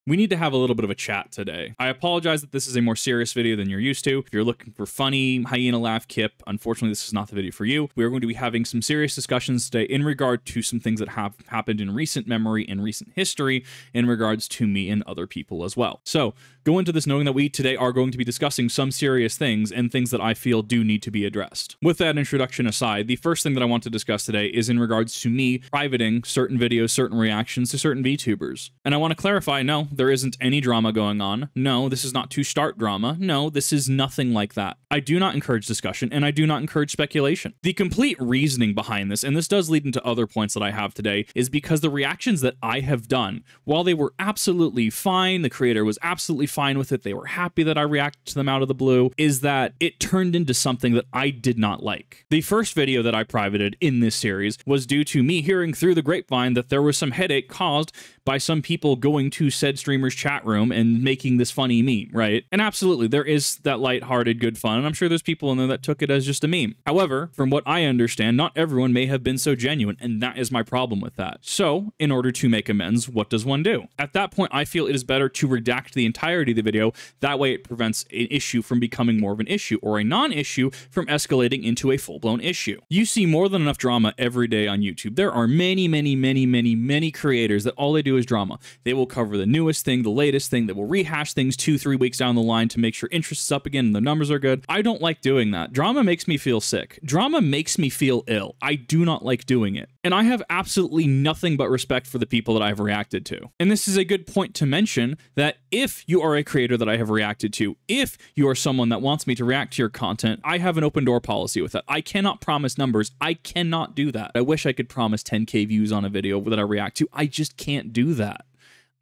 we need to have a little bit of a chat today. I apologize that this is a more serious video than you're used to. If you're looking for funny hyena laugh kip, unfortunately this is not the video for you. We are going to be having some serious discussions today in regard to some things that have happened in recent memory and recent history in regards to me and other people as well. So go into this knowing that we today are going to be discussing some serious things and things that I feel do need to be addressed. With that introduction aside, the first thing that I want to discuss today is in regards to me privating certain videos, certain reactions to certain VTubers. And I want to clarify, no, there isn't any drama going on. No, this is not to start drama. No, this is nothing like that. I do not encourage discussion and I do not encourage speculation. The complete reasoning behind this, and this does lead into other points that I have today, is because the reactions that I have done, while they were absolutely fine, the creator was absolutely fine with it, they were happy that I reacted to them out of the blue, is that it turned into something that I did not like. The first video that I privated in this series was due to me hearing through the grapevine that there was some headache caused by some people going to said streamer's chat room and making this funny meme, right? And absolutely, there is that lighthearted good fun, and I'm sure there's people in there that took it as just a meme. However, from what I understand, not everyone may have been so genuine, and that is my problem with that. So, in order to make amends, what does one do? At that point, I feel it is better to redact the entirety of the video. That way it prevents an issue from becoming more of an issue, or a non-issue from escalating into a full-blown issue. You see more than enough drama every day on YouTube. There are many creators that all they do is drama. They will cover the newest thing, the latest thing, that will rehash things 2-3 weeks down the line to make sure interest is up again and the numbers are good. I don't like doing that. Drama makes me feel sick. Drama makes me feel ill. I do not like doing it. And I have absolutely nothing but respect for the people that I've reacted to. And this is a good point to mention that if you are a creator that I have reacted to, if you are someone that wants me to react to your content, I have an open door policy with that. I cannot promise numbers. I cannot do that. I wish I could promise 10K views on a video that I react to. I just can't do that.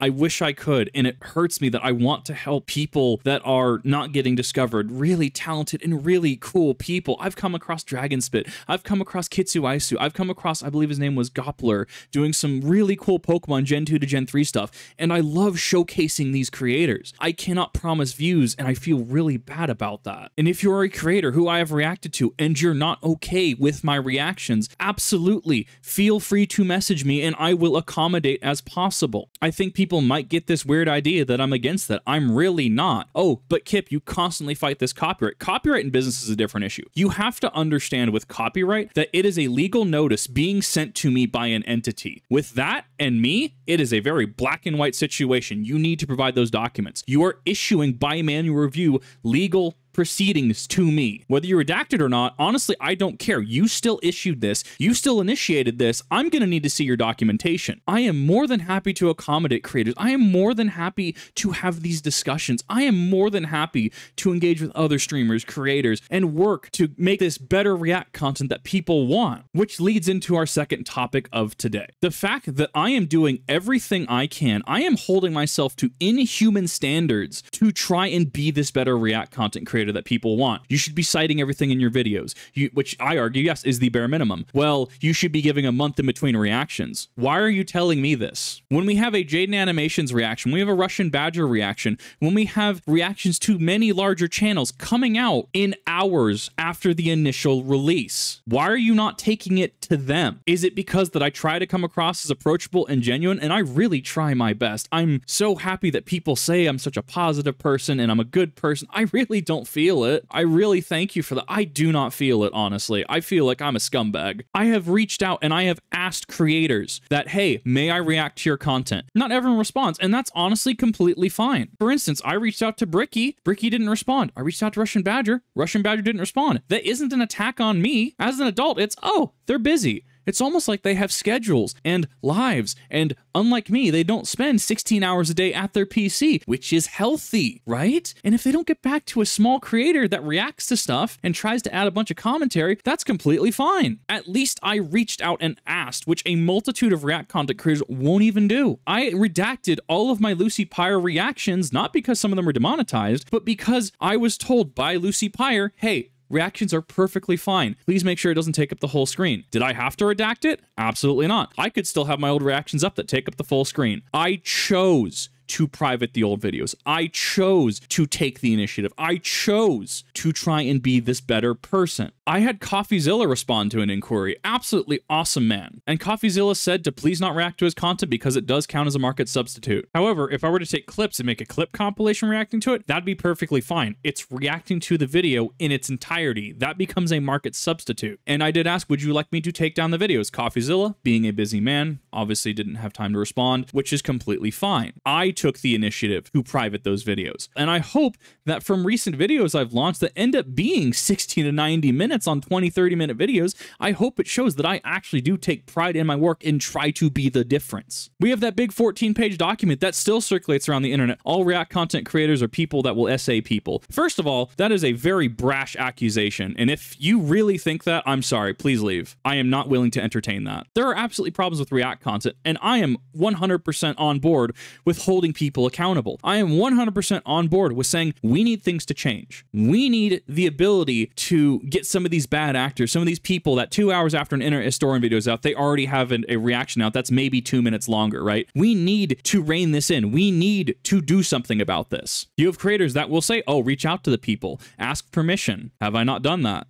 I wish I could, and it hurts me that I want to help people that are not getting discovered, really talented and really cool people. I've come across Dragonspit, I've come across Kitsuaisu, I've come across, I believe his name was Goppler, doing some really cool Pokemon Gen 2 to Gen 3 stuff, and I love showcasing these creators. I cannot promise views, and I feel really bad about that. And if you're a creator who I have reacted to, and you're not okay with my reactions, absolutely feel free to message me, and I will accommodate as possible. I think people might get this weird idea that I'm against that. I'm really not. Oh, but Kip, you constantly fight this copyright. Copyright in business is a different issue. You have to understand with copyright that it is a legal notice being sent to me by an entity. With that and me, it is a very black and white situation. You need to provide those documents. You are issuing by manual review legal proceedings to me. Whether you redact it or not, honestly, I don't care. You still issued this. You still initiated this. I'm going to need to see your documentation. I am more than happy to accommodate creators. I am more than happy to have these discussions. I am more than happy to engage with other streamers, creators, and work to make this better React content that people want, which leads into our second topic of today. The fact that I am doing everything I can, I am holding myself to inhuman standards to try and be this better React content creator that people want. You should be citing everything in your videos, which I argue, yes, is the bare minimum. Well, you should be giving a month in between reactions. Why are you telling me this? When we have a Jaden Animations reaction, we have a Russian Badger reaction, when we have reactions to many larger channels coming out in hours after the initial release, why are you not taking it to them? Is it because that I try to come across as approachable and genuine? And I really try my best. I'm so happy that people say I'm such a positive person and I'm a good person. I really don't feel it. I really thank you for that. I do not feel it, honestly. I feel like I'm a scumbag. I have reached out and I have asked creators that, hey, may I react to your content? Not everyone responds, and that's honestly completely fine. For instance, I reached out to Bricky. Bricky didn't respond. I reached out to Russian Badger. Russian Badger didn't respond. That isn't an attack on me. As an adult, it's, oh, they're busy. It's almost like they have schedules and lives, and unlike me, they don't spend 16 hours a day at their PC, which is healthy, right? And if they don't get back to a small creator that reacts to stuff and tries to add a bunch of commentary, that's completely fine. At least I reached out and asked, which a multitude of React content creators won't even do. I redacted all of my Lucy Pyre reactions, not because some of them were demonetized, but because I was told by Lucy Pyre, hey, reactions are perfectly fine. Please make sure it doesn't take up the whole screen. Did I have to redact it? Absolutely not. I could still have my old reactions up that take up the full screen. I chose to private the old videos. I chose to take the initiative. I chose to try and be this better person. I had CoffeeZilla respond to an inquiry. Absolutely awesome man. And CoffeeZilla said to please not react to his content because it does count as a market substitute. However, if I were to take clips and make a clip compilation reacting to it, that'd be perfectly fine. It's reacting to the video in its entirety. That becomes a market substitute. And I did ask, would you like me to take down the videos? CoffeeZilla, being a busy man, obviously didn't have time to respond, which is completely fine. I took the initiative to private those videos. And I hope that from recent videos I've launched that end up being 60 to 90 minutes on 20, 30-minute videos, I hope it shows that I actually do take pride in my work and try to be the difference. We have that big 14-page document that still circulates around the internet. All React content creators are people that will essay people. First of all, that is a very brash accusation. And if you really think that, I'm sorry, please leave. I am not willing to entertain that. There are absolutely problems with React content, and I am 100% on board with holding people accountable. I am 100% on board with saying we need things to change. We need the ability to get some of these bad actors, some of these people that 2 hours after an internet historian video is out, they already have a reaction out that's maybe 2 minutes longer, right? We need to rein this in. We need to do something about this. You have creators that will say, oh, reach out to the people, ask permission. Have I not done that?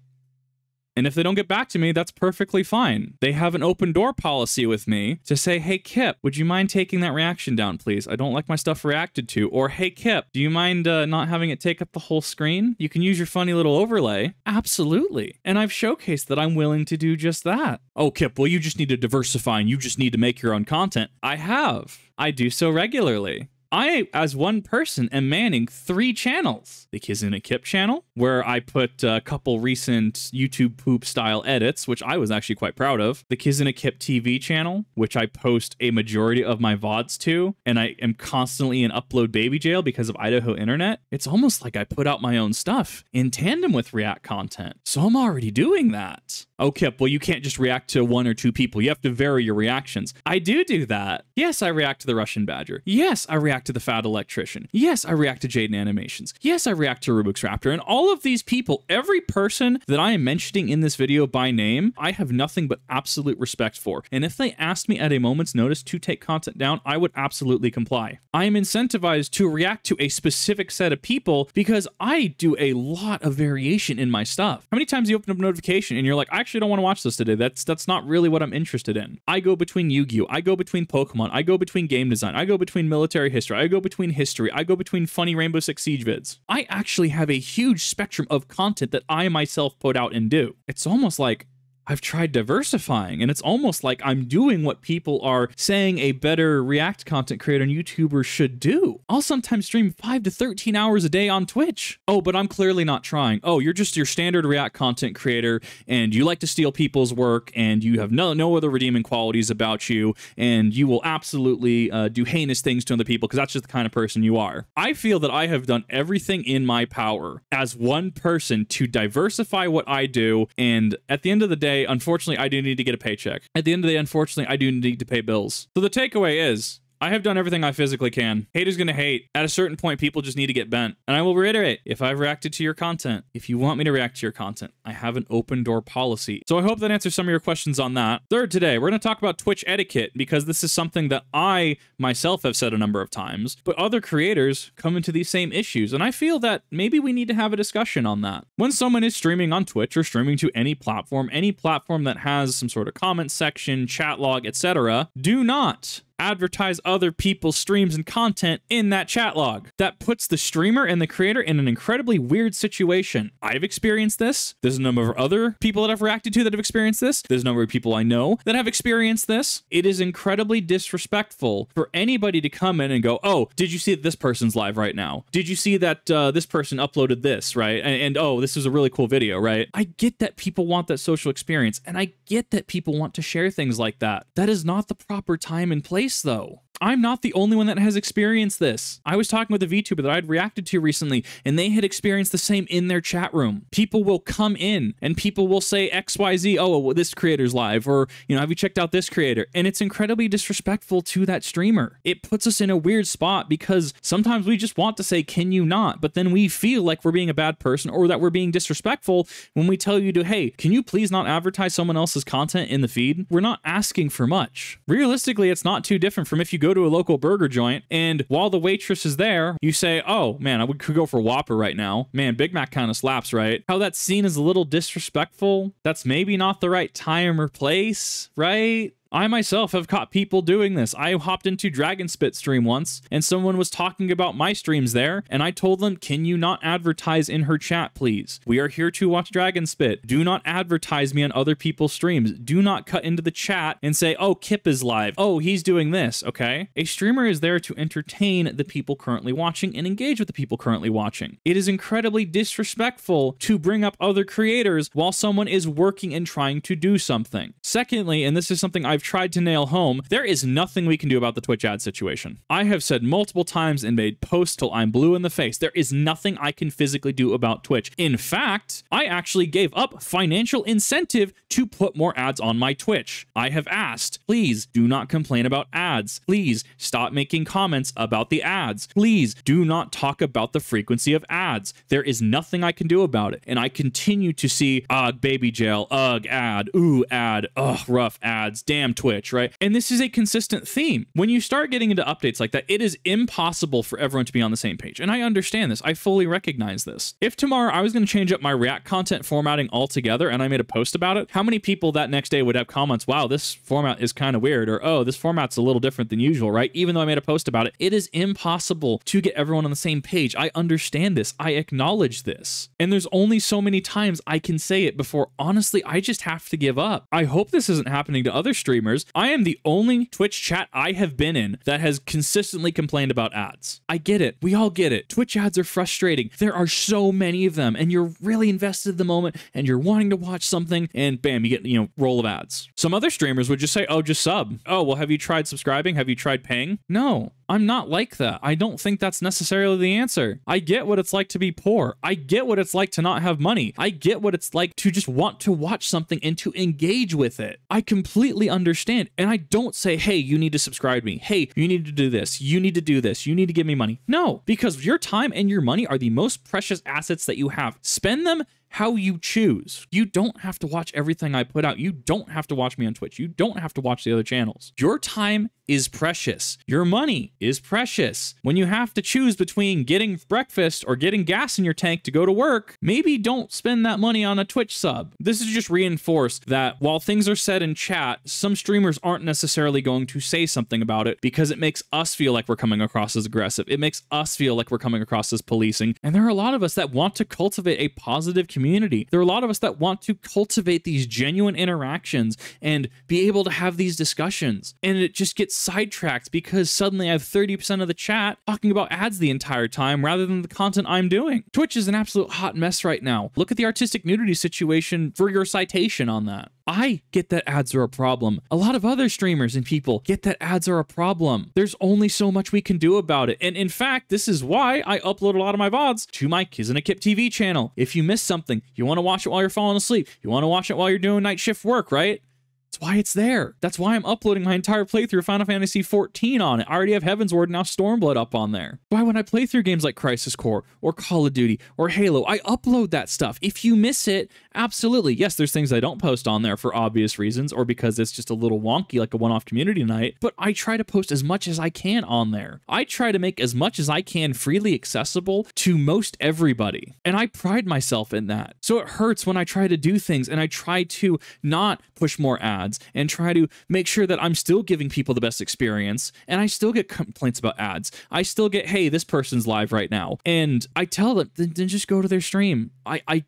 And if they don't get back to me, that's perfectly fine. They have an open door policy with me to say, hey, Kip, would you mind taking that reaction down, please? I don't like my stuff reacted to. Or, hey, Kip, do you mind not having it take up the whole screen? You can use your funny little overlay. Absolutely. And I've showcased that I'm willing to do just that. Oh, Kip, well, you just need to diversify and you just need to make your own content. I have. I do so regularly. I, as one person, am manning 3 channels. The Kizuna Kip channel, where I put a couple recent YouTube poop style edits, which I was actually quite proud of. The Kizuna Kip TV channel, which I post a majority of my VODs to, and I am constantly in upload baby jail because of Idaho Internet. It's almost like I put out my own stuff in tandem with React content. So I'm already doing that. Oh, Kip, well, you can't just react to 1 or 2 people. You have to vary your reactions. I do that. Yes, I react to the Russian Badger. Yes, I react to the Fat Electrician. Yes, I react to Jaden Animations. Yes, I react to Rubik's Raptor. And all of these people, every person that I am mentioning in this video by name, I have nothing but absolute respect for. And if they asked me at a moment's notice to take content down, I would absolutely comply. I am incentivized to react to a specific set of people because I do a lot of variation in my stuff. How many times do you open up a notification and you're like, I actually don't want to watch this today. That's not really what I'm interested in. I go between Yu-Gi-Oh! I go between Pokemon. I go between game design. I go between military history. I go between history. I go between funny Rainbow Six Siege vids. I actually have a huge spectrum of content that I myself put out and do. It's almost like I've tried diversifying, and it's almost like I'm doing what people are saying a better React content creator and YouTuber should do. I'll sometimes stream 5 to 13 hours a day on Twitch. Oh, but I'm clearly not trying. Oh, you're just your standard React content creator, and you like to steal people's work, and you have no other redeeming qualities about you, and you will absolutely do heinous things to other people because that's just the kind of person you are. I feel that I have done everything in my power as one person to diversify what I do, and at the end of the day, unfortunately, I do need to get a paycheck. At the end of the day, unfortunately, I do need to pay bills. So the takeaway is, I have done everything I physically can. Haters gonna hate. At a certain point, people just need to get bent. And I will reiterate, if I've reacted to your content, if you want me to react to your content, I have an open door policy. So I hope that answers some of your questions on that. Third, today, we're gonna talk about Twitch etiquette because this is something that I myself have said a number of times, but other creators come into these same issues. And I feel that maybe we need to have a discussion on that. When someone is streaming on Twitch or streaming to any platform that has some sort of comment section, chat log, etc., do not advertise other people's streams and content in that chat log. That puts the streamer and the creator in an incredibly weird situation. I've experienced this. There's a number of other people that I've reacted to that have experienced this. There's a number of people I know that have experienced this. It is incredibly disrespectful for anybody to come in and go, oh, did you see that this person's live right now? Did you see that this person uploaded this, right? And oh, this is a really cool video, right? I get that people want that social experience, and I get that people want to share things like that. That is not the proper time and place, though. I'm not the only one that has experienced this. I was talking with a VTuber that I'd reacted to recently, and they had experienced the same in their chat room. People will come in, and people will say XYZ, oh, well, this creator's live, or, you know, have you checked out this creator? And it's incredibly disrespectful to that streamer. It puts us in a weird spot because sometimes we just want to say, can you not? But then we feel like we're being a bad person or that we're being disrespectful when we tell you to, hey, can you please not advertise someone else's content in the feed? We're not asking for much. Realistically, it's not too different from if you go go to a local burger joint, and while the waitress is there, you say, oh man, I could go for Whopper right now. Man, Big Mac kind of slaps, right? How that's seen as a little disrespectful. That's maybe not the right time or place, right? I myself have caught people doing this. I hopped into Dragonspit stream once, and someone was talking about my streams there, and I told them, can you not advertise in her chat, please? We are here to watch Dragonspit. Do not advertise me on other people's streams. Do not cut into the chat and say, oh, Kip is live. Oh, he's doing this, okay? A streamer is there to entertain the people currently watching and engage with the people currently watching. It is incredibly disrespectful to bring up other creators while someone is working and trying to do something. Secondly, and this is something I've tried to nail home, there is nothing we can do about the Twitch ad situation. I have said multiple times and made posts till I'm blue in the face. There is nothing I can physically do about Twitch. In fact, I actually gave up financial incentive to put more ads on my Twitch. I have asked, please do not complain about ads. Please stop making comments about the ads. Please do not talk about the frequency of ads. There is nothing I can do about it. And I continue to see, baby jail, ad, ooh, ad, rough ads, damn Twitch, right? And this is a consistent theme. When you start getting into updates like that, it is impossible for everyone to be on the same page. And I understand this. I fully recognize this. If tomorrow I was going to change up my React content formatting altogether and I made a post about it, how many people that next day would have comments, wow, this format is kind of weird, or oh, this format's a little different than usual, right? Even though I made a post about it, it is impossible to get everyone on the same page. I understand this. I acknowledge this. And there's only so many times I can say it before, honestly, I just have to give up. I hope this isn't happening to other streamers. I am the only Twitch chat I have been in that has consistently complained about ads. I get it. We all get it. Twitch ads are frustrating. There are so many of them, and you're really invested in the moment, and you're wanting to watch something, and bam, you get, roll of ads. Some other streamers would just say, oh, just sub. Oh, well, have you tried subscribing? Have you tried paying? No. I'm not like that. I don't think that's necessarily the answer. I get what it's like to be poor. I get what it's like to not have money. I get what it's like to just want to watch something and to engage with it. I completely understand. And I don't say, hey, you need to subscribe to me. Hey, you need to do this. You need to do this. You need to give me money. No, because your time and your money are the most precious assets that you have. Spend them how you choose. You don't have to watch everything I put out. You don't have to watch me on Twitch. You don't have to watch the other channels. Your time is precious. Your money is precious. When you have to choose between getting breakfast or getting gas in your tank to go to work, maybe don't spend that money on a Twitch sub. This is just reinforced that while things are said in chat, some streamers aren't necessarily going to say something about it because it makes us feel like we're coming across as aggressive. It makes us feel like we're coming across as policing. And there are a lot of us that want to cultivate a positive community. There are a lot of us that want to cultivate these genuine interactions and be able to have these discussions. And it just gets sidetracked because suddenly I have 30% of the chat talking about ads the entire time rather than the content I'm doing. Twitch is an absolute hot mess right now. Look at the artistic nudity situation for your citation on that. I get that ads are a problem. A lot of other streamers and people get that ads are a problem. There's only so much we can do about it. And in fact, this is why I upload a lot of my VODs to my Kiz and a Kip TV channel. If you miss something, you want to watch it while you're falling asleep, you want to watch it while you're doing night shift work, right? That's why it's there. That's why I'm uploading my entire playthrough of Final Fantasy XIV on it. I already have Heavensward, now Stormblood up on there. Why when I play through games like Crisis Core or Call of Duty or Halo, I upload that stuff. If you miss it, absolutely. Yes, there's things I don't post on there for obvious reasons or because it's just a little wonky like a one-off community night, but I try to post as much as I can on there. I try to make as much as I can freely accessible to most everybody, and I pride myself in that. So it hurts when I try to do things and I try to not push more ads and try to make sure that I'm still giving people the best experience, and I still get complaints about ads. I still get, hey, this person's live right now, and I tell them, then just go to their stream. I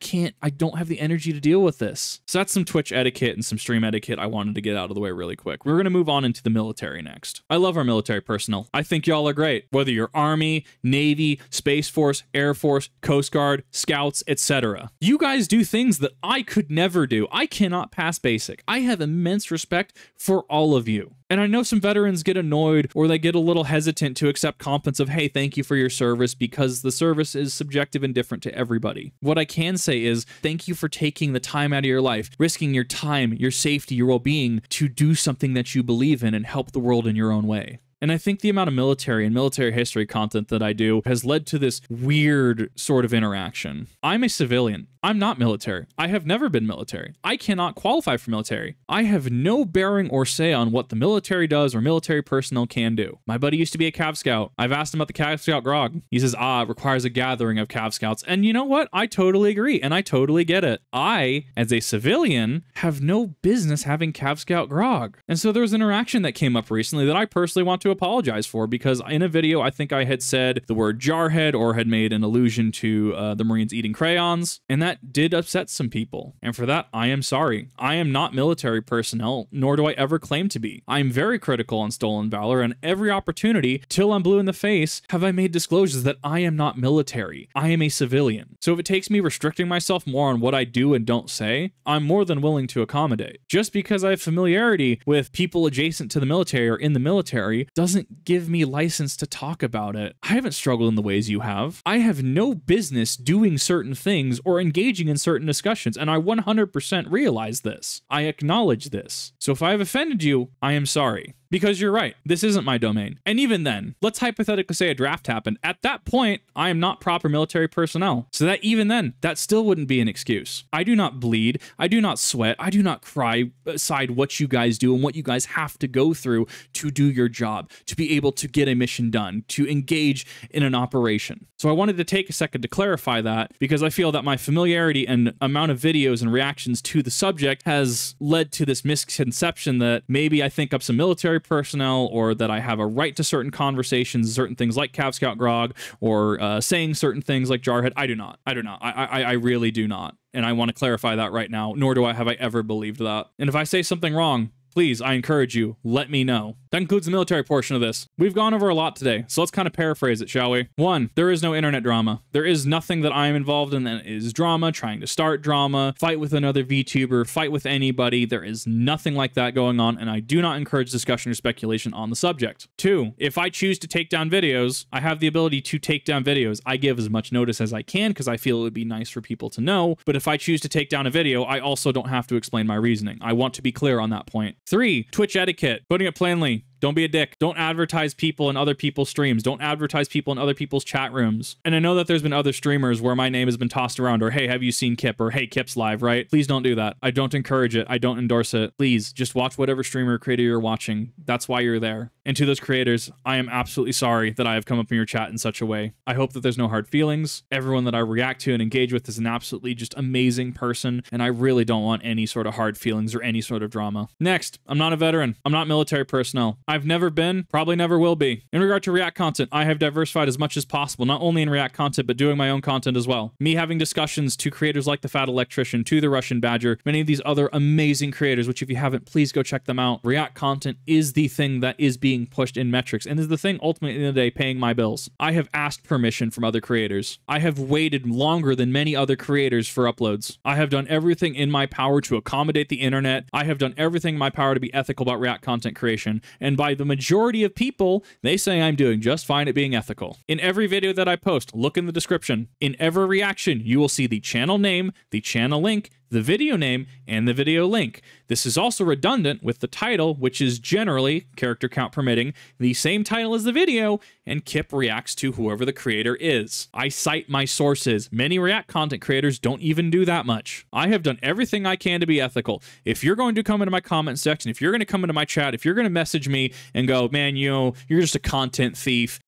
don't have the energy to deal with this. So that's some Twitch etiquette and some stream etiquette I wanted to get out of the way really quick. We're going to move on into the military next. I love our military personnel. I think y'all are great. Whether you're Army, Navy, Space Force, Air Force, Coast Guard, Scouts, etc. You guys do things that I could never do. I cannot pass basic. I have immense respect for all of you. And I know some veterans get annoyed or they get a little hesitant to accept compliments of, hey, thank you for your service, because the service is subjective and different to everybody. What I can say is thank you for taking the time out of your life, risking your time, your safety, your well-being to do something that you believe in and help the world in your own way. And I think the amount of military and military history content that I do has led to this weird sort of interaction. I'm a civilian. I'm not military. I have never been military. I cannot qualify for military. I have no bearing or say on what the military does or military personnel can do. My buddy used to be a Cav Scout. I've asked him about the Cav Scout grog. He says, it requires a gathering of Cav Scouts. And you know what? I totally agree, and I totally get it. I, as a civilian, have no business having Cav Scout grog. And so there was an interaction that came up recently that I personally want to apologize for, because in a video, I think I had said the word jarhead or had made an allusion to the Marines eating crayons, and that did upset some people. And for that, I am sorry. I am not military personnel, nor do I ever claim to be. I am very critical on Stolen Valor, and every opportunity, till I'm blue in the face, have I made disclosures that I am not military. I am a civilian. So if it takes me restricting myself more on what I do and don't say, I'm more than willing to accommodate. Just because I have familiarity with people adjacent to the military or in the military doesn't give me license to talk about it. I haven't struggled in the ways you have. I have no business doing certain things or engaging in certain discussions, and I 100% realize this. I acknowledge this. So if I have offended you, I am sorry. Because you're right, this isn't my domain. And even then, let's hypothetically say a draft happened. At that point, I am not proper military personnel. So that even then, that still wouldn't be an excuse. I do not bleed, I do not sweat, I do not cry beside what you guys do and what you guys have to go through to do your job, to be able to get a mission done, to engage in an operation. So I wanted to take a second to clarify that, because I feel that my familiarity and amount of videos and reactions to the subject has led to this misconception that maybe I think up some military personnel, or that I have a right to certain conversations, certain things like Cav Scout grog, or saying certain things like jarhead. I do not. I really do not. And I want to clarify that right now, nor have I ever believed that. And if I say something wrong, please, I encourage you, let me know. That concludes the military portion of this. We've gone over a lot today, so let's kind of paraphrase it, shall we? 1, there is no internet drama. There is nothing that I am involved in that is drama, trying to start drama, fight with another VTuber, fight with anybody. There is nothing like that going on, and I do not encourage discussion or speculation on the subject. 2, if I choose to take down videos, I have the ability to take down videos. I give as much notice as I can because I feel it would be nice for people to know, but if I choose to take down a video, I also don't have to explain my reasoning. I want to be clear on that point. 3, Twitch etiquette. Putting it plainly, don't be a dick. Don't advertise people in other people's streams. Don't advertise people in other people's chat rooms. And I know that there's been other streamers where my name has been tossed around, or hey, have you seen Kip? Or hey, Kip's live, right? Please don't do that. I don't encourage it. I don't endorse it. Please just watch whatever streamer or creator you're watching. That's why you're there. And to those creators, I am absolutely sorry that I have come up in your chat in such a way. I hope that there's no hard feelings. Everyone that I react to and engage with is an absolutely just amazing person, and I really don't want any sort of hard feelings or any sort of drama. Next, I'm not a veteran. I'm not military personnel. I've never been, probably never will be. In regard to React content, I have diversified as much as possible, not only in React content, but doing my own content as well. Me having discussions to creators like the Fat Electrician, to the Russian Badger, many of these other amazing creators, which if you haven't, please go check them out. React content is the thing that is being pushed in metrics, and is the thing ultimately at the end of the day paying my bills. I have asked permission from other creators. I have waited longer than many other creators for uploads. I have done everything in my power to accommodate the internet. I have done everything in my power to be ethical about React content creation, and by the majority of people, they say I'm doing just fine at being ethical. In every video that I post, look in the description. In every reaction, you will see the channel name, the channel link, the video name, and the video link. This is also redundant with the title, which is generally, character count permitting, the same title as the video, and Kip reacts to whoever the creator is. I cite my sources. Many React content creators don't even do that much. I have done everything I can to be ethical. If you're going to come into my comment section, if you're going to come into my chat, if you're going to message me and go, man, you know, you're just a content thief,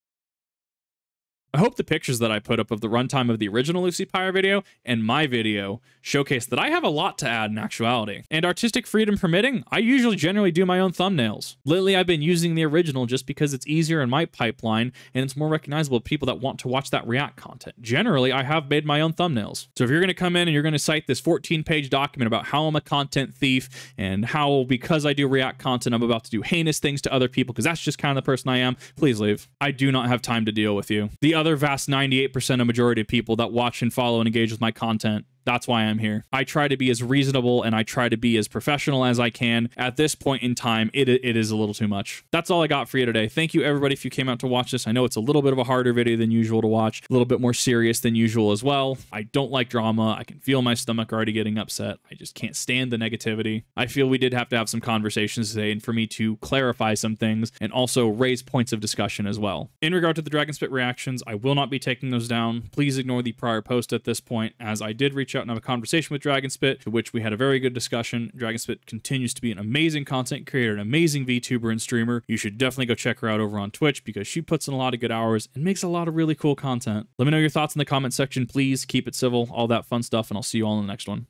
I hope the pictures that I put up of the runtime of the original Lucy Pyre video and my video showcase that I have a lot to add in actuality. And artistic freedom permitting, I usually generally do my own thumbnails. Lately, I've been using the original just because it's easier in my pipeline and it's more recognizable to people that want to watch that React content. Generally, I have made my own thumbnails. So if you're going to come in and you're going to cite this 14-page document about how I'm a content thief and how because I do React content, I'm about to do heinous things to other people because that's just kind of the person I am, please leave. I do not have time to deal with you. The other vast 98% of majority of people that watch and follow and engage with my content That's why I'm here. I try to be as reasonable and I try to be as professional as I can. At this point in time, it is a little too much. That's all I got for you today. Thank you everybody if you came out to watch this. I know it's a little bit of a harder video than usual to watch, a little bit more serious than usual as well. I don't like drama. I can feel my stomach already getting upset. I just can't stand the negativity. I feel we did have to have some conversations today and for me to clarify some things and also raise points of discussion as well. In regard to the Dragonspit reactions, I will not be taking those down. Please ignore the prior post at this point, as I did reach out and have a conversation with Dragonspit, to which we had a very good discussion. Dragonspit continues to be an amazing content creator, an amazing VTuber and streamer. You should definitely go check her out over on Twitch because she puts in a lot of good hours and makes a lot of really cool content. Let me know your thoughts in the comment section, please. Keep it civil, all that fun stuff, and I'll see you all in the next one.